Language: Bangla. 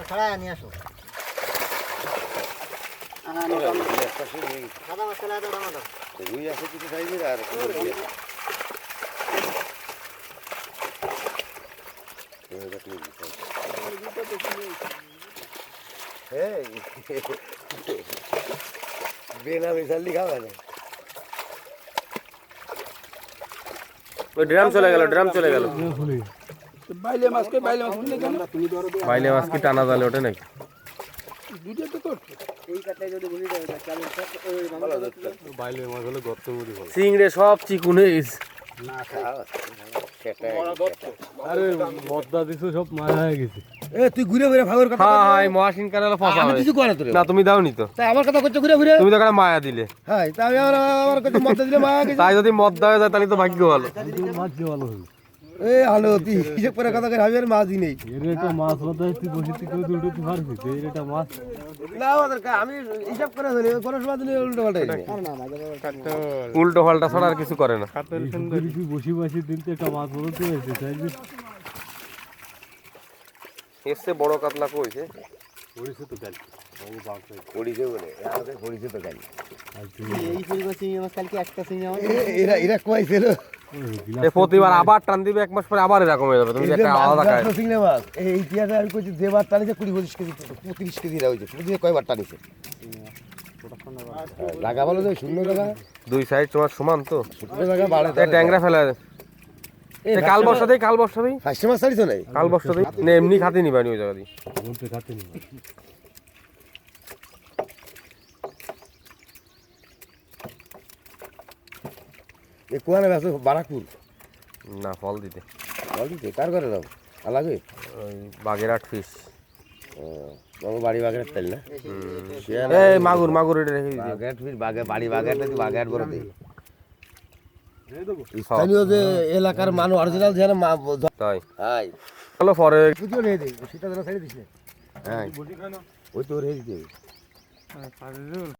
ছাড়া নিয়ে আসো সাদা মশলা দাও দাও রুই আছে কিছু সাইজের আর বেনামি চাললি খাবে না। ওই ড্রাম চলে গেল বাইলে মাছ কিনে কেন বাইলে মাছ কি টানা জালে ওঠে নাকি? দুটো তো করছে এই কাটায় যদি বলি দাও চালু ওই ভালো ধরতে বাইলে মাছ হলে গর্ত মুড়ি বলে চিংড়ে সব চিকুন হয়ে গেছে। না খাওয়া সেটা আরে মদ্দা দিছো সব মারা হয়ে গেছে। এ তুই ঘুরে ঘুরে ভাগর কথা হ্যাঁ হ্যাঁ মহাসিন কারালে ফসা আমি হয়। কিছু করে তোরে না তুমি দাওনি তো, তাই আমার কথা করছে ঘুরে ঘুরে তুমি তো একটা মায়া দিলে। হ্যাঁ তাই আমার কাছে মদ দিলে মা গেছে তাই যদি মদ্দা হয়ে যায় তাহলে তো ভাগ্য ভালো। এ হ্যালো তুই হিসেব করে কথা করে আমি আর মাছই নেই মাছ মাথায় তুই বসে থেকে দুটো পারবি এটা মাছ না আমাদের আমি হিসাব করে ধরি কোনো সময় দিলে উল্টো পাল্টাই নেই উল্টো পাল্টা ছাড়া আর কিছু করে না। বসি বসি দিন তো একটা মাছ বলতে হয়েছে চাইবি এসে বড় কাতলা কইছে পড়েছে তো কাল পড়িছে বলে আমাদের পড়িছে তো গাড়ি এই ফুলগো চিংড়ি মাছ কালকে একটা চিংড়ি মাছ এরা কইছিল এ প্রতিবার আবার টান দিবে, এক মাস পরে আবার এরকম হয়ে যাবে। তুমি একটা আলাদা খায় চিংড়ি মাছ এই ইতিহাসে আমি কইছি যে বার টানিছে 20-25 কেজি 35 কেজি হয়েছে বুঝিয়ে কয়বার টানিছে জায়গা বলো যে শূন্য জায়গা দুই সাইড তোমার সমান তো, ছোট জায়গা বাড়ে ট্যাংরা ফেলা কাল বর্ষাতেই ফার্স্ট মাছ ছাড়িছ নাই কাল বর্ষাতেই না এমনি খাতে নিবানি ওই জায়গা দিয়ে। বলতে খাতে নি এ কোয়ানে বেসো বারাকুর না ফল দিতে বল দিতে কার করে দাও আলাগে ওই বাগেরহাট ফিশ। বাবু বাড়ি বাগের তেল না এই মাগুর এটা রেখে দিতে। বাগের ফির বাগে বাড়ি বাগের তুই বাগের করে দে হ্যাঁ, স্থানীয় যে এলাকার মানুষ অরিজিনাল যেন তাই হাই চলো পরে বুঝিও নেই দেই সেটা যেন ছেড়ে দিস না হ্যাঁ ওই তো রেখে দিতে